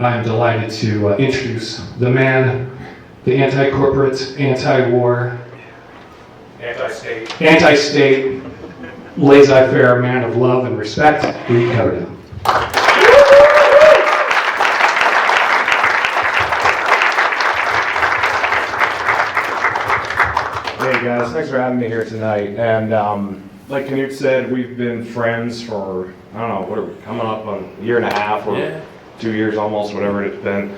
I'm delighted to introduce the man, the anti-corporate, anti-war, anti-state, laissez-faire man of love and respect, Reed Coverdale. Hey guys, thanks for having me here tonight. And like Canute said, we've been friends for, I don't know, what are we, coming up on a year and a half or 2 years almost, whatever it's been.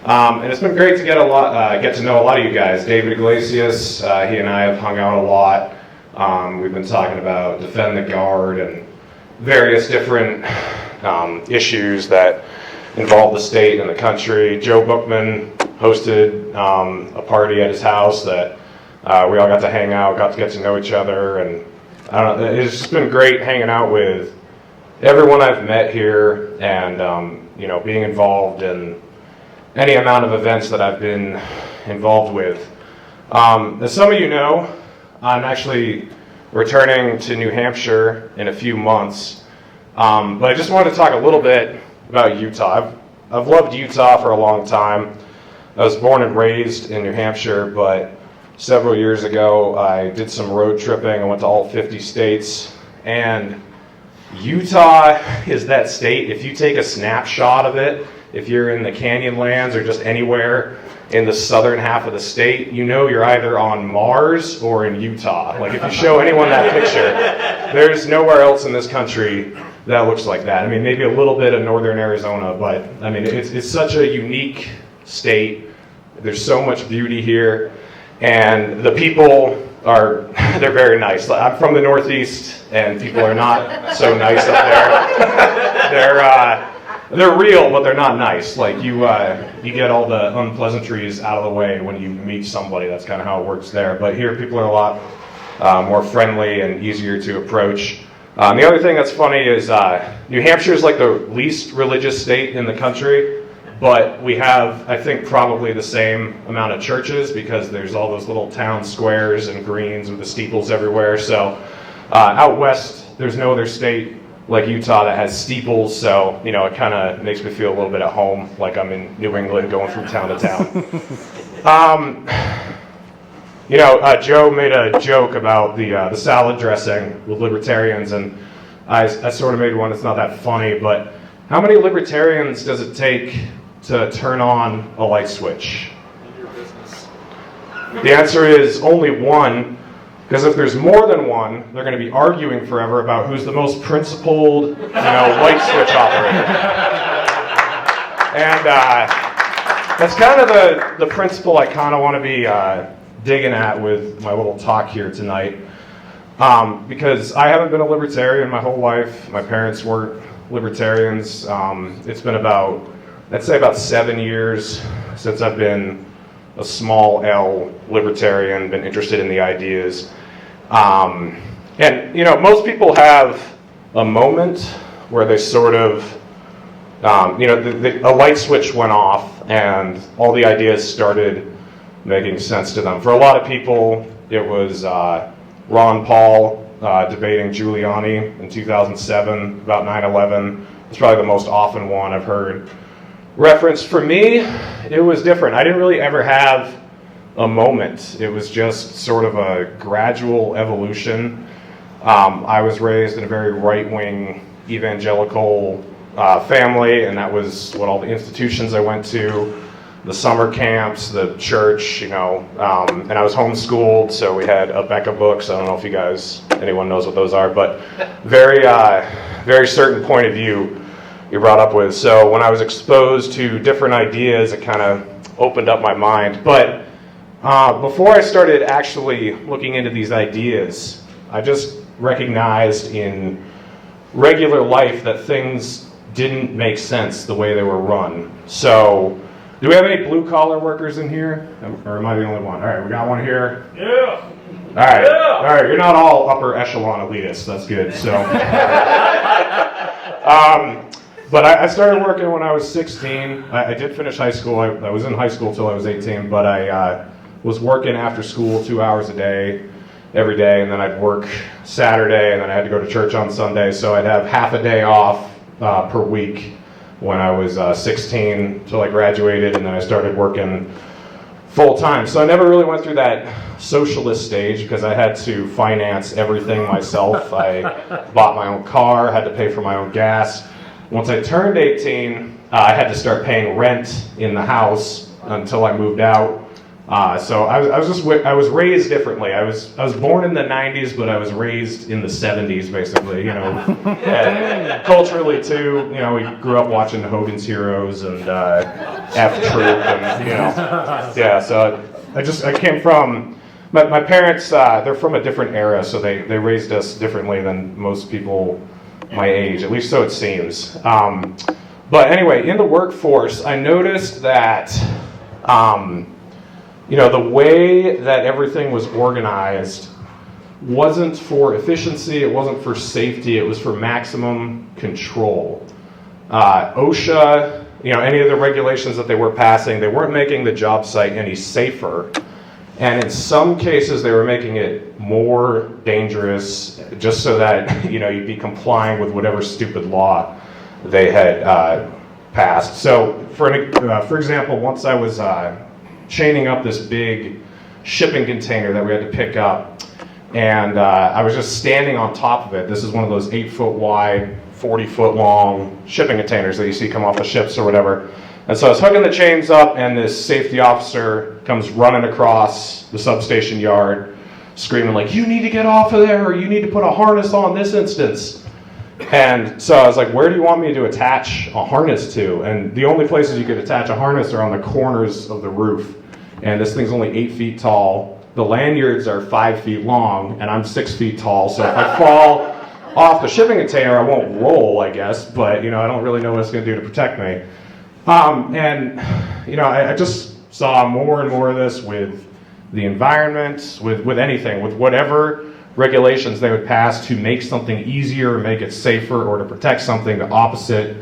And it's been great to get to know a lot of you guys. David Iglesias, he and I have hung out a lot. We've been talking about Defend the Guard and various different issues that involve the state and the country. Joe Bookman hosted a party at his house that we all got to hang out, got to get to know each other, and I don't know, it's just been great hanging out with everyone I've met here, and you know, being involved in any amount of events that I've been involved with. As some of you know, I'm actually returning to New Hampshire in a few months, but I just wanted to talk a little bit about Utah. I've loved Utah for a long time. I was born and raised in New Hampshire, but several years ago I did some road tripping. I went to all 50 states, and Utah is that state. If you take a snapshot of it, if you're in the Canyonlands or just anywhere in the southern half of the state, you know you're either on Mars or in Utah. Like, if you show anyone that picture, there's nowhere else in this country that looks like that. I mean, maybe a little bit of northern Arizona, but I mean, it's such a unique state. There's so much beauty here, and the people they're very nice. I'm from the Northeast, and people are not so nice up there. They're real, but they're not nice. Like, you get all the unpleasantries out of the way when you meet somebody. That's kind of how it works there. But here, people are a lot more friendly and easier to approach. The other thing that's funny is New Hampshire is like the least religious state in the country. But we have, I think, probably the same amount of churches because there's all those little town squares and greens with the steeples everywhere. So out west, there's no other state like Utah that has steeples. So, you know, it kind of makes me feel a little bit at home, like I'm in New England going from town to town. You know, Joe made a joke about the salad dressing with libertarians, and I sort of made one that's not that funny, but how many libertarians does it take to turn on a light switch? Your business. The answer is only one, because if there's more than one, they're going to be arguing forever about who's the most principled, you know, light switch operator. And that's kind of the principle I kind of want to be digging at with my little talk here tonight, because I haven't been a libertarian my whole life. My parents weren't libertarians. It's been I'd say about 7 years since I've been a small L libertarian, been interested in the ideas. And, you know, most people have a moment where they sort of, you know, a light switch went off and all the ideas started making sense to them. For a lot of people, it was Ron Paul debating Giuliani in 2007 about 9/11. It's probably the most often one I've heard referenced. For me, it was different. I didn't really ever have a moment. It was just sort of a gradual evolution. I was raised in a very right-wing evangelical family, and that was what all the institutions I went to, the summer camps, the church, you know, and I was homeschooled, so we had Abeka books. I don't know if anyone knows what those are, but very certain point of view you brought up with. So when I was exposed to different ideas, it kind of opened up my mind. But before I started actually looking into these ideas, I just recognized in regular life that things didn't make sense the way they were run. So, do we have any blue-collar workers in here? Or am I the only one? All right, we got one here. Yeah. All right. Yeah. All right, you're not all upper echelon elitists. That's good. So, but I started working when I was 16. I did finish high school. I was in high school till I was 18, but I was working after school 2 hours a day, every day, and then I'd work Saturday, and then I had to go to church on Sunday, so I'd have half a day off per week when I was 16 until I graduated, and then I started working full time. So I never really went through that socialist stage because I had to finance everything myself. I bought my own car, had to pay for my own gas. Once I turned 18, I had to start paying rent in the house until I moved out. So I was raised differently. I was born in the 90s, but I was raised in the 70s, basically. You know, and culturally too. You know, we grew up watching Hogan's Heroes and F Troop, and you know, yeah. So I came from my parents. They're from a different era, so they raised us differently than most people my age. At least so it seems. But anyway, in the workforce, I noticed that. You know, the way that everything was organized wasn't for efficiency, it wasn't for safety, it was for maximum control. OSHA, you know, any of the regulations that they were passing, they weren't making the job site any safer. And in some cases, they were making it more dangerous just so that, you know, you'd be complying with whatever stupid law they had passed. So, for example, once I was chaining up this big shipping container that we had to pick up, and I was just standing on top of it. This is one of those 8-foot wide, 40-foot long shipping containers that you see come off the ships or whatever. And so I was hooking the chains up, and this safety officer comes running across the substation yard, screaming like, "You need to get off of there, or you need to put a harness on this instance." And so I was like, "Where do you want me to attach a harness to?" And the only places you could attach a harness are on the corners of the roof. And this thing's only 8 feet tall. The lanyards are 5 feet long, and I'm 6 feet tall. So if I fall off the shipping container, I won't roll, I guess. But, you know, I don't really know what it's going to do to protect me. And, you know, I just saw more and more of this with the environment, with anything, with whatever regulations they would pass to make something easier, or make it safer, or to protect something. The opposite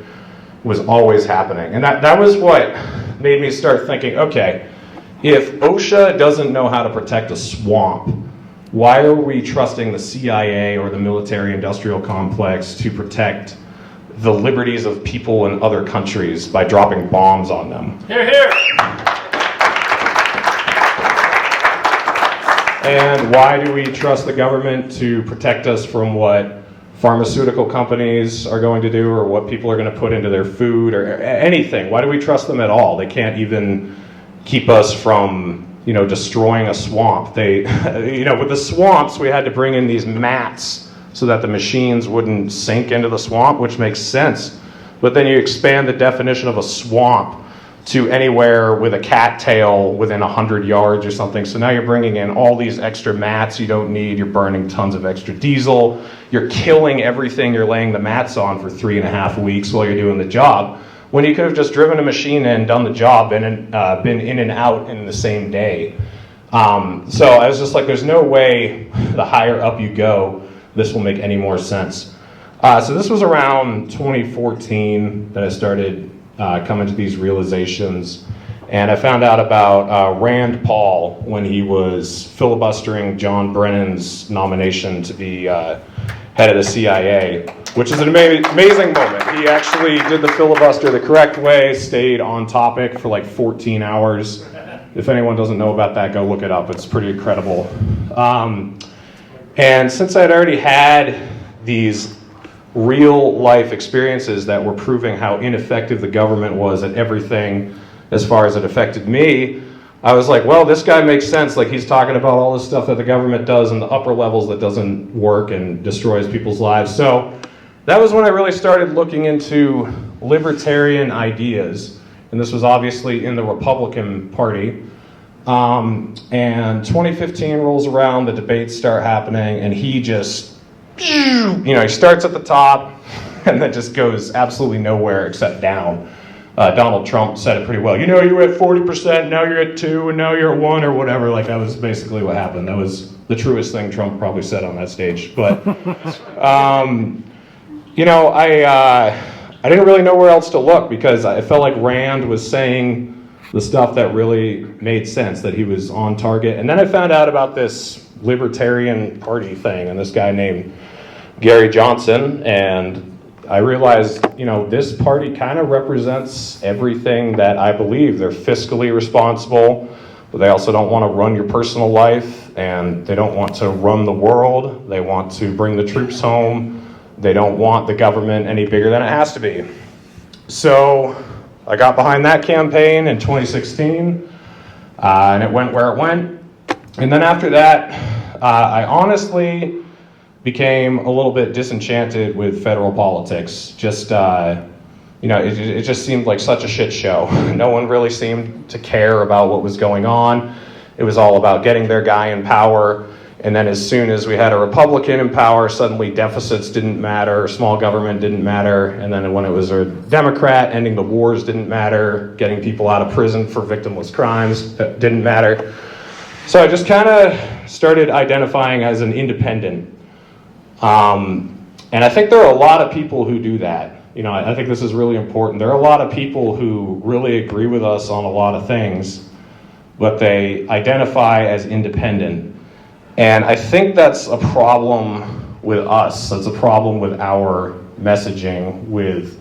was always happening. And that was what made me start thinking, okay, if OSHA doesn't know how to protect a swamp, why are we trusting the CIA or the military-industrial complex to protect the liberties of people in other countries by dropping bombs on them? Hear, hear! And why do we trust the government to protect us from what pharmaceutical companies are going to do, or what people are going to put into their food, or anything? Why do we trust them at all? They can't even keep us from, you know, destroying a swamp. They, you know, with the swamps, we had to bring in these mats so that the machines wouldn't sink into the swamp, which makes sense. But then you expand the definition of a swamp to anywhere with a cattail within 100 yards or something. So now you're bringing in all these extra mats you don't need. You're burning tons of extra diesel. You're killing everything you're laying the mats on for 3.5 weeks while you're doing the job, when you could have just driven a machine in, done the job, and been in and out in the same day. So I was just like, there's no way the higher up you go, this will make any more sense. So this was around 2014 that I started coming to these realizations. And I found out about Rand Paul when he was filibustering John Brennan's nomination to be head of the CIA, which is an amazing moment. He actually did the filibuster the correct way, stayed on topic for like 14 hours. If anyone doesn't know about that, go look it up. It's pretty incredible. And since I'd already had these real life experiences that were proving how ineffective the government was at everything as far as it affected me, I was like, well, this guy makes sense. Like, he's talking about all this stuff that the government does in the upper levels that doesn't work and destroys people's lives. So that was when I really started looking into libertarian ideas. And this was obviously in the Republican Party. And 2015 rolls around, the debates start happening, and he just, you know, he starts at the top and then just goes absolutely nowhere except down. Donald Trump said it pretty well. You know, you were at 40%, now you're at 2, and now you're at 1, or whatever. Like, that was basically what happened. That was the truest thing Trump probably said on that stage. But, you know, I didn't really know where else to look, because I felt like Rand was saying the stuff that really made sense, that he was on target. And then I found out about this Libertarian Party thing, and this guy named Gary Johnson, and I realized, this party kind of represents everything that I believe. They're fiscally responsible, but they also don't want to run your personal life, and they don't want to run the world. They want to bring the troops home. They don't want the government any bigger than it has to be. So I got behind that campaign in 2016, and it went where it went. And then after that, I honestly became a little bit disenchanted with federal politics. It just seemed like such a shit show. No one really seemed to care about what was going on. It was all about getting their guy in power. And then as soon as we had a Republican in power, suddenly deficits didn't matter, small government didn't matter. And then when it was a Democrat, ending the wars didn't matter, getting people out of prison for victimless crimes didn't matter. So I just kind of started identifying as an independent. And I think there are a lot of people who do that. I think this is really important. There are a lot of people who really agree with us on a lot of things, but they identify as independent. And I think that's a problem with us. That's a problem with our messaging, with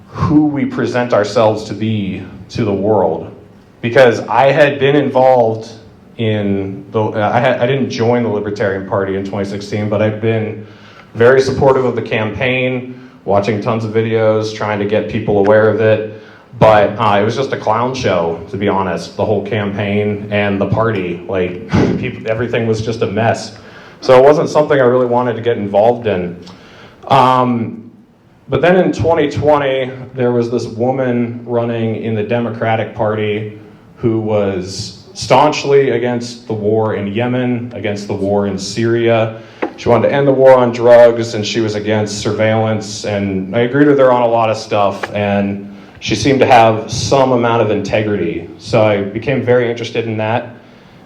who we present ourselves to be to the world. Because I had been involved I didn't join the Libertarian Party in 2016, but I've been very supportive of the campaign, watching tons of videos, trying to get people aware of it. But it was just a clown show, to be honest, the whole campaign and the party. Everything was just a mess. So it wasn't something I really wanted to get involved in. But then in 2020, there was this woman running in the Democratic Party who was staunchly against the war in Yemen, against the war in Syria. She wanted to end the war on drugs, and she was against surveillance, and I agreed with her on a lot of stuff, and she seemed to have some amount of integrity. So I became very interested in that.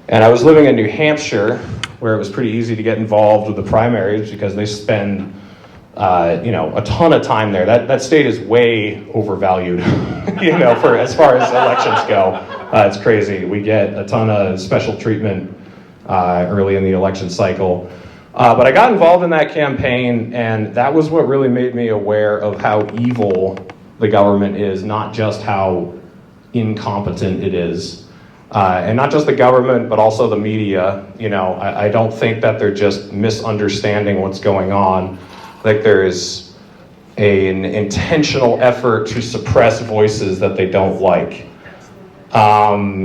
And I was living in New Hampshire, where it was pretty easy to get involved with the primaries because they spend a ton of time there. That state is way overvalued, for as far as elections go. It's crazy. We get a ton of special treatment early in the election cycle. But I got involved in that campaign, and that was what really made me aware of how evil the government is, not just how incompetent it is. And not just the government, but also the media. I don't think that they're just misunderstanding what's going on. Like there is an intentional effort to suppress voices that they don't like. But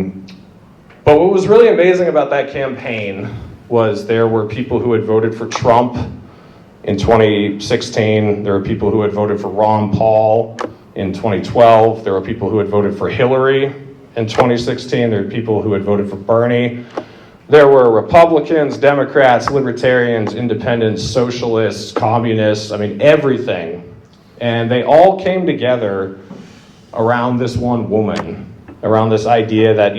what was really amazing about that campaign was there were people who had voted for Trump in 2016. There were people who had voted for Ron Paul in 2012. There were people who had voted for Hillary in 2016. There were people who had voted for Bernie. There were Republicans, Democrats, Libertarians, Independents, Socialists, Communists, everything. And they all came together around this one woman, around this idea that,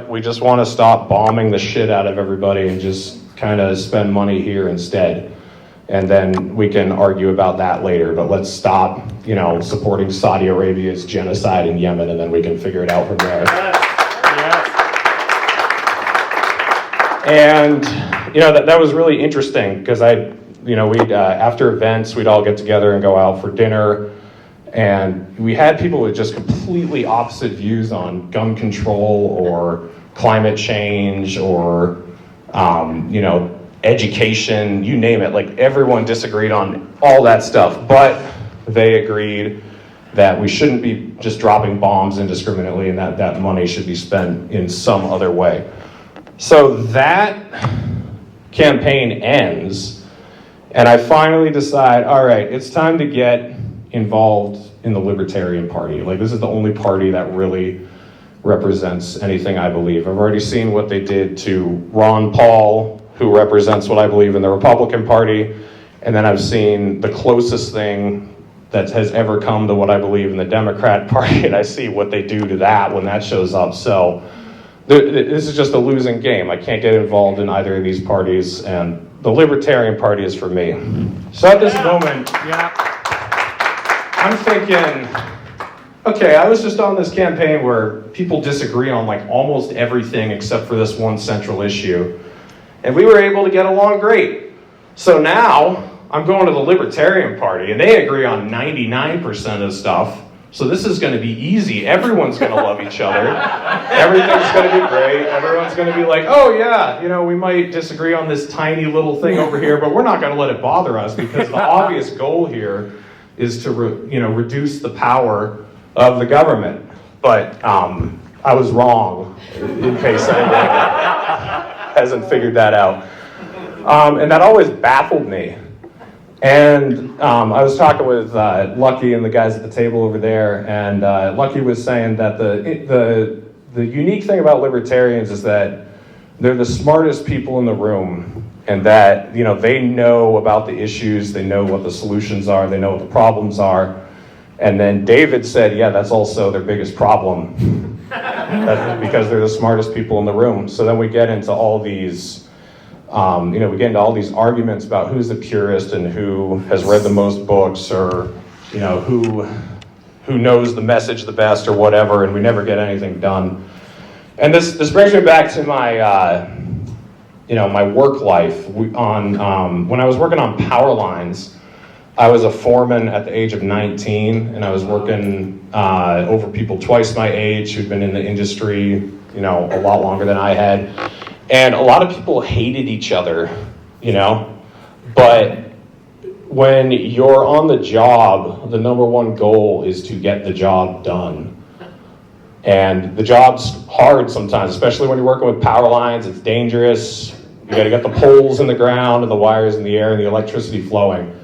we just want to stop bombing the shit out of everybody and just kind of spend money here instead. And then we can argue about that later, but let's stop, supporting Saudi Arabia's genocide in Yemen, and then we can figure it out from there. And, that was really interesting because we'd, after events, we'd all get together and go out for dinner. And we had people with just completely opposite views on gun control or climate change or, education, you name it. Like everyone disagreed on all that stuff, but they agreed that we shouldn't be just dropping bombs indiscriminately and that money should be spent in some other way. So that campaign ends, and I finally decide, all right, it's time to get involved in the Libertarian Party. This is the only party that really represents anything I believe. I've already seen what they did to Ron Paul, who represents what I believe in the Republican Party, and then I've seen the closest thing that has ever come to what I believe in the Democrat Party, and I see what they do to that when that shows up. So this is just a losing game. I can't get involved in either of these parties, and the Libertarian Party is for me. So at this moment, I'm thinking, okay, I was just on this campaign where people disagree on almost everything except for this one central issue. And we were able to get along great. So now I'm going to the Libertarian Party, and they agree on 99% of stuff. So this is going to be easy. Everyone's going to love each other. Everything's going to be great. Everyone's going to be like, oh yeah, we might disagree on this tiny little thing over here, but we're not going to let it bother us, because the obvious goal here is to reduce the power of the government. But I was wrong, in case anyone hasn't figured that out. And that always baffled me. And I was talking with Lucky and the guys at the table over there, and Lucky was saying that the unique thing about libertarians is that they're the smartest people in the room, and that they know about the issues, they know what the solutions are, they know what the problems are. And then David said, yeah, that's also their biggest problem, because they're the smartest people in the room. So then we get into all these arguments about who's the purist and who has read the most books, or who knows the message the best, or whatever, and we never get anything done. And this brings me back to my my work life. When I was working on power lines, I was a foreman at the age of 19, and I was working over people twice my age who'd been in the industry a lot longer than I had. And a lot of people hated each other, but when you're on the job, the number one goal is to get the job done. And the job's hard sometimes, especially when you're working with power lines. It's dangerous. You got to get the poles in the ground and the wires in the air and the electricity flowing.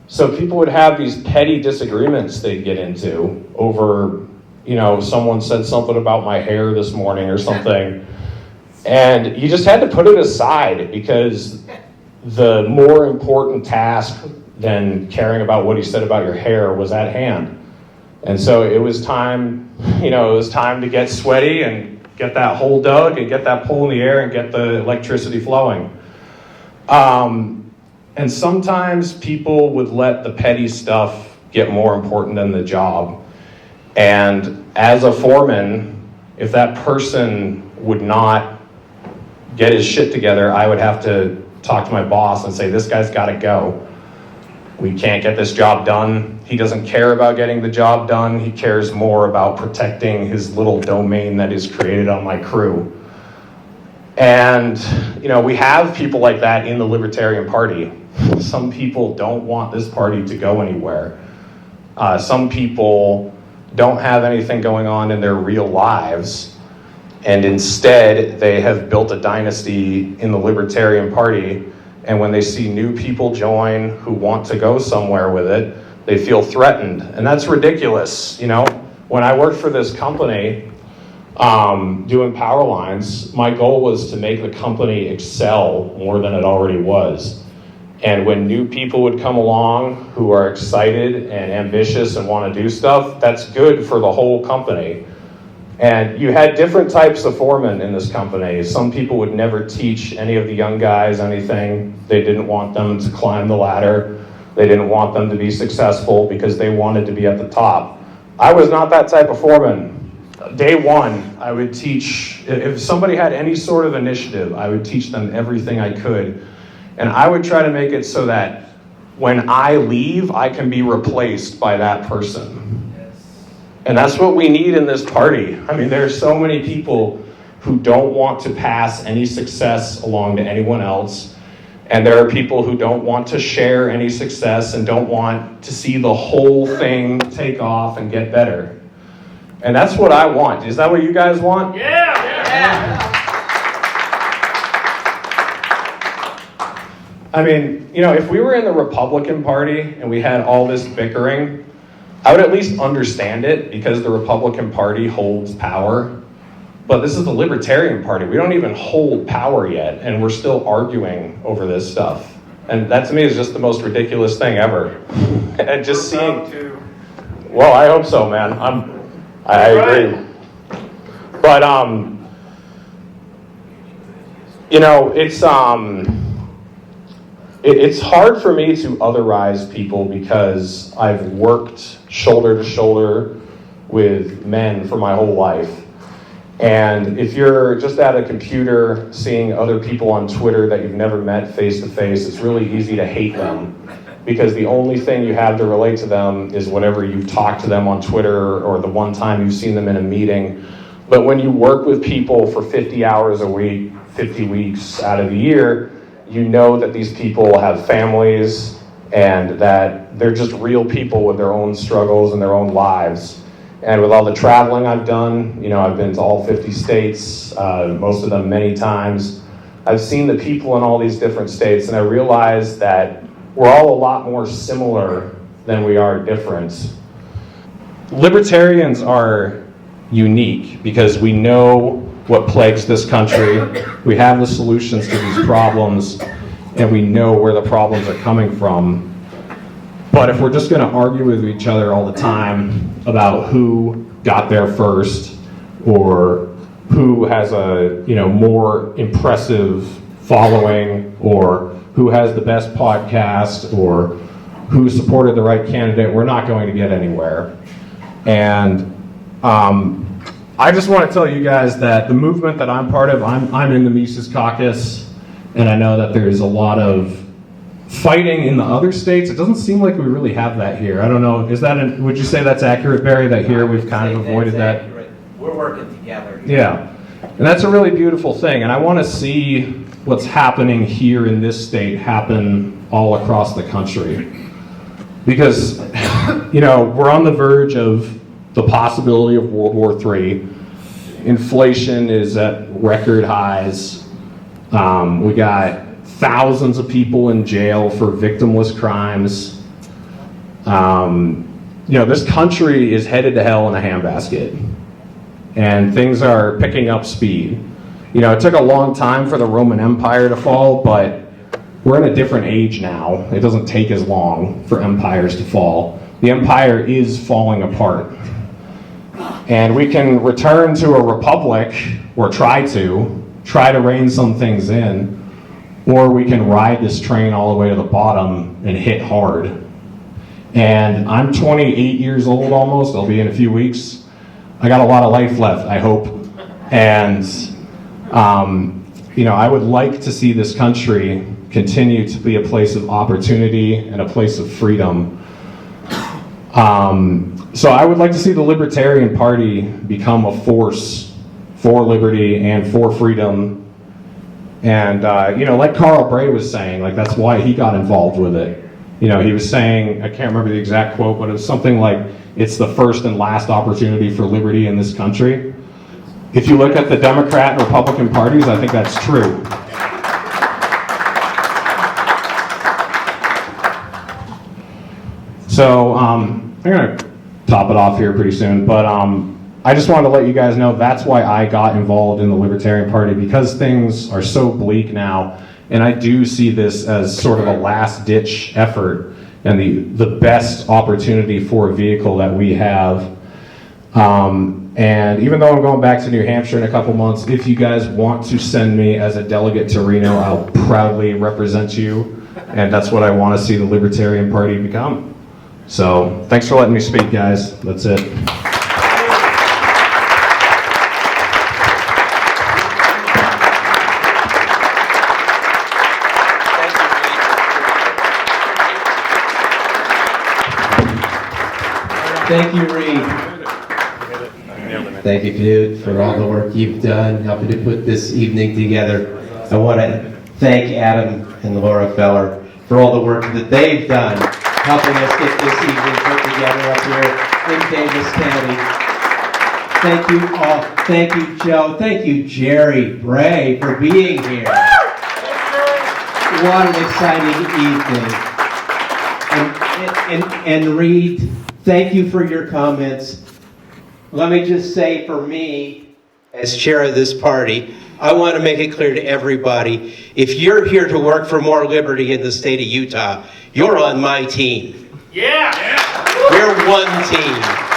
So people would have these petty disagreements they'd get into over, someone said something about my hair this morning or something. And you just had to put it aside, because the more important task than caring about what he said about your hair was at hand. And so it was time, to get sweaty and get that hole dug and get that pole in the air and get the electricity flowing. And sometimes people would let the petty stuff get more important than the job. And as a foreman, if that person would not get his shit together, I would have to talk to my boss and say, this guy's got to go. We can't get this job done. He doesn't care about getting the job done. He cares more about protecting his little domain that is created on my crew. And, we have people like that in the Libertarian Party. Some people don't want this party to go anywhere. Some people don't have anything going on in their real lives, and instead they have built a dynasty in the Libertarian Party, and when they see new people join who want to go somewhere with it, they feel threatened. And that's ridiculous. When I worked for this company doing power lines, my goal was to make the company excel more than it already was. And when new people would come along who are excited and ambitious and want to do stuff, that's good for the whole company. And you had different types of foremen in this company. Some people would never teach any of the young guys anything. They didn't want them to climb the ladder. They didn't want them to be successful because they wanted to be at the top. I was not that type of foreman. Day one, I would teach, if somebody had any sort of initiative, I would teach them everything I could. And I would try to make it so that when I leave, I can be replaced by that person. And that's what we need in this party. I mean, there are so many people who don't want to pass any success along to anyone else. And there are people who don't want to share any success and don't want to see the whole thing take off and get better. And that's what I want. Is that what you guys want? Yeah! I mean, if we were in the Republican Party and we had all this bickering, I would at least understand it, because the Republican Party holds power. But this is the Libertarian Party. We don't even hold power yet, and we're still arguing over this stuff. And that to me is just the most ridiculous thing ever. And just seeing... Well, I hope so, man. I agree. But, it's hard for me to otherize people, because I've worked shoulder to shoulder with men for my whole life. And if you're just at a computer seeing other people on Twitter that you've never met face to face, it's really easy to hate them, because the only thing you have to relate to them is whatever you've talked to them on Twitter or the one time you've seen them in a meeting. But when you work with people for 50 hours a week, 50 weeks out of the year, you know that these people have families and that they're just real people with their own struggles and their own lives. And with all the traveling I've done, I've been to all 50 states, most of them many times. I've seen the people in all these different states, and I realized that we're all a lot more similar than we are different. Libertarians are unique because we know what plagues this country, we have the solutions to these problems, and we know where the problems are coming from. But if we're just going to argue with each other all the time about who got there first, or who has a more impressive following, or who has the best podcast, or who supported the right candidate, we're not going to get anywhere. And I just want to tell you guys that the movement that I'm part of, I'm in the Mises Caucus, and I know that there's a lot of fighting in the other states. It doesn't seem like we really have that here. I don't know, would you say that's accurate, Barry, that here we've kind of avoided that? Accurate. We're working together. Yeah, and that's a really beautiful thing, and I want to see what's happening here in this state happen all across the country. Because, we're on the verge of the possibility of World War III. Inflation is at record highs. We got thousands of people in jail for victimless crimes. This country is headed to hell in a handbasket, and things are picking up speed. It took a long time for the Roman Empire to fall, but we're in a different age now. It doesn't take as long for empires to fall. The empire is falling apart. And we can return to a republic, or try to rein some things in, or we can ride this train all the way to the bottom and hit hard. And I'm 28 years old almost, I'll be in a few weeks. I got a lot of life left, I hope. And, I would like to see this country continue to be a place of opportunity and a place of freedom. So I would like to see the Libertarian Party become a force for liberty and for freedom. And, like Carl Bray was saying, that's why he got involved with it. He was saying, I can't remember the exact quote, but it was something like, it's the first and last opportunity for liberty in this country. If you look at the Democrat and Republican parties, I think that's true. So I'm going to top it off here pretty soon, but I just wanted to let you guys know that's why I got involved in the Libertarian Party, because things are so bleak now, and I do see this as sort of a last-ditch effort and the best opportunity for a vehicle that we have. And even though I'm going back to New Hampshire in a couple months, if you guys want to send me as a delegate to Reno, I'll proudly represent you, and that's what I want to see the Libertarian Party become. So thanks for letting me speak, guys. That's it. Thank you, Reed. Thank you, dude, for all the work you've done helping to put this evening together. I want to thank Adam and Laura Feller for all the work that they've done helping us get this evening put together up here in Davis County. Thank you all. Thank you, Joe. Thank you, Jerry Bray, for being here. What an exciting evening. And Reed, thank you for your comments. Let me just say, for me, as chair of this party, I want to make it clear to everybody, if you're here to work for more liberty in the state of Utah, you're on my team. Yeah! We're one team.